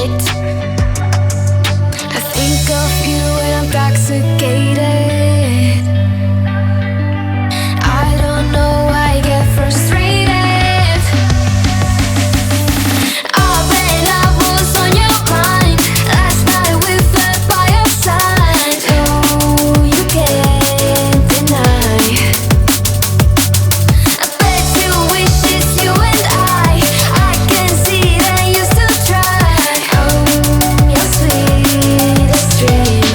shit. I think of you when I'm intoxicated. I don't know why I get frustrated. Oh, when I was on your mind last night we fell by your side. Oh, you can't deny. I bet you wish it's you and I can see that you still try. Oh, your sweetest dream.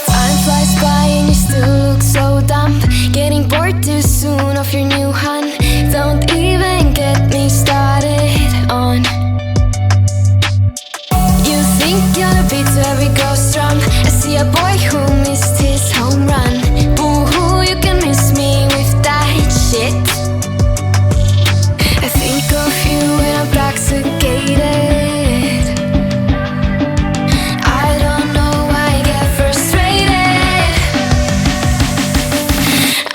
Time flies by and you still look so dumb. Getting bored too soon of your new hun. Don't even get me started on. You think you're a beat to every girl's drum. I see a boy who missed his home run. Boo-hoo, you can miss me with that shit. I think of you when I'm intoxicated. I don't know why I get frustrated.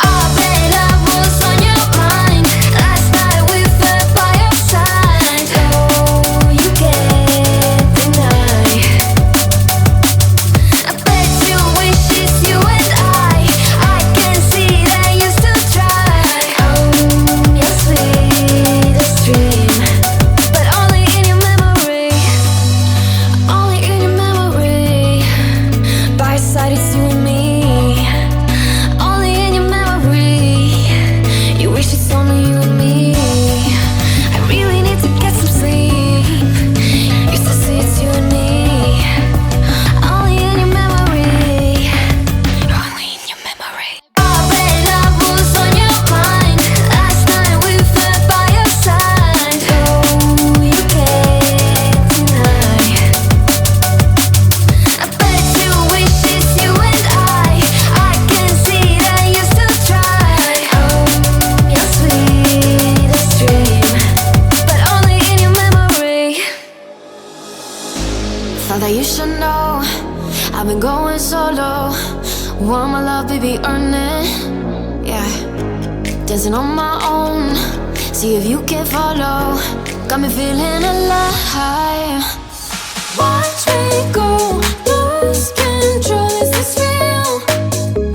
Oh, when I was on your mind last night we fell by your side. Oh, you can't deny. I bet you wish it's you and I can see that you still try. Oh, your sweetest dream. But only in your memory. Only in your memory. By your side it's you and me. Only in your memory. You wish it's only you and me. I really need to get some sleep. Used to say it's you and me. Only in your memory. Only in your memory. Oh, when I was on your mind last night we fell by your side. Oh, you can't deny. I bet you wish it's you and I can see that you still try. Oh, your sweetest dream. But only in your memory. Thought that you should know I've been going solo. Want my love, baby, earn it. Yeah, dancing on my own. See if you can follow. Got me feeling alive. Watch me go, lose control. Is this real?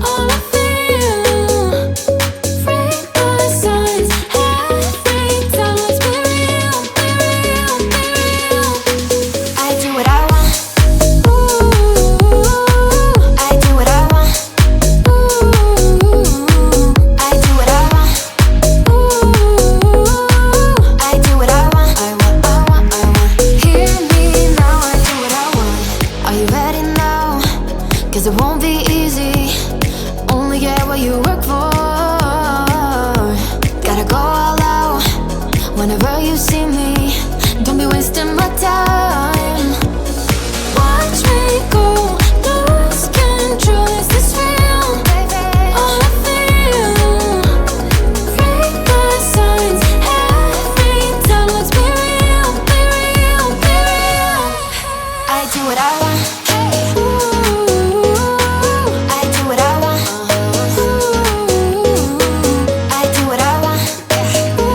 All I feel. Freak my signs every time. Let's be real, be real, be real. I do what I want. Ooh, I do what I want. Ooh, I do what I want. Ooh, I do what I want. I want, I want, I want. Hear me now, I do what I want. Are you ready now? 'Cause it won't be easy. Only get what you work for. Gotta go all out whenever you see me. Don't be wasting my time. Watch me go, lose control. Is this real? All I feel. Freak my signs every time. Let's be real, be real, be real. I do what I want. Ooh, I do what I want. Ooh, I do what I want. Ooh,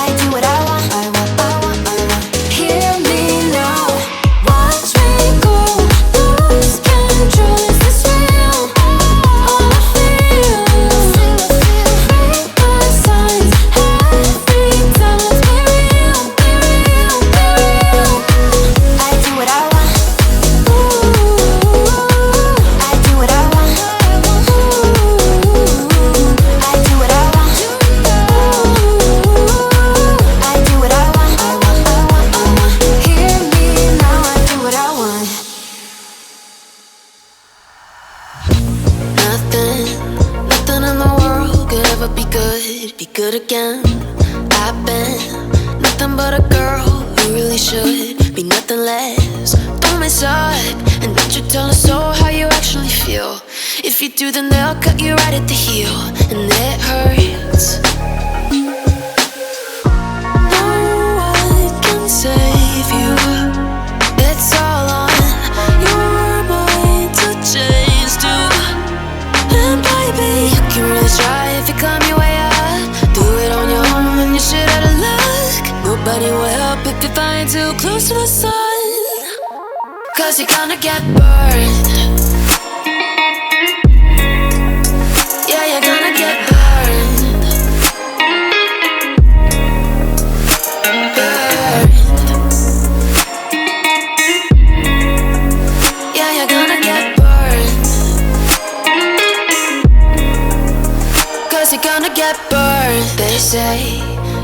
I do what I want. I want, I want, I want. Hear me now. Watch me go, lose control. Is this real? All I feel. Freak my signs every time. Let's be real, be real, be real. I do what I want. Ooh, I do what I want. Ooh, I do what I want. Ooh, I do what I want. I want, I want, I want. Hear me now, I do what I want. Nothing in the world could ever be good again. I've been nothing but a girl who really should be nothing less. Don't mess up and don't you tell us so how you actually feel. If you do, then they'll cut you right at the heel, and it hurts. No one can save you. It's all on your mind to change too. And baby, you can really try if you climb your way up. Do it on your own and you shit out of luck. Nobody will help help if you're flying too close to the sun, 'cause you're gonna get burned. Yeah, you're gonna get burned. Burned. Yeah, you're gonna get burned. 'Cause you're gonna get burned. They say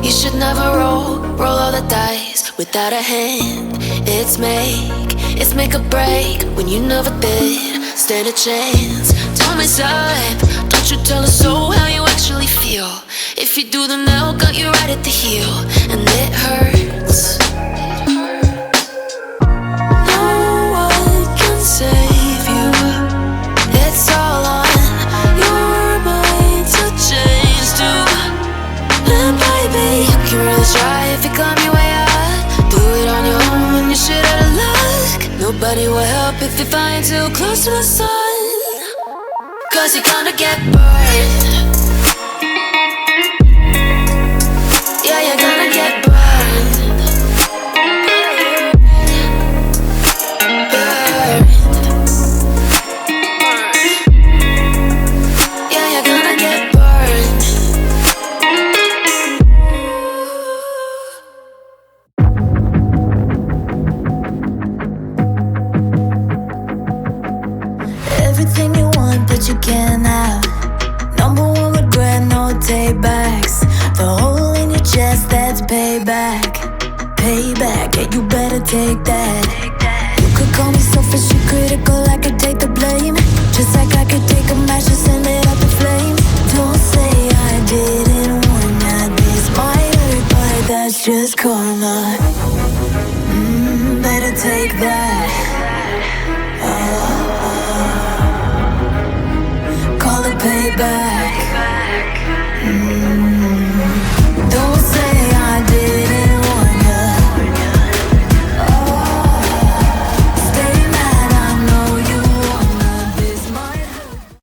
you should never roll all the dice without a hand. It's make or break when you never did stand a chance. Tell me, son, don't you tell us so how you actually feel. If you do, then they'll cut you right at the heel, and it hurts. No one can save you. It's all on your mind to change too. And baby, you can really try if you climb your way up. Do it on your own, you should out of luck. Nobody will help if you're flying too close to the sun, 'cause you're gonna get burned. Yeah, you're gonna get burned. Burned. Yeah, you're gonna get burned. Everything you want, but you can't have. Number one regret, no takebacks. The hole in your chest, that's payback. Payback, yeah, you better take that. You could call me selfish and critical, I could take the blame. Just like I could take a match and send it up in flames. Don't say I didn't warn that this might hurt, but that's just karma. Better take that. Call it payback.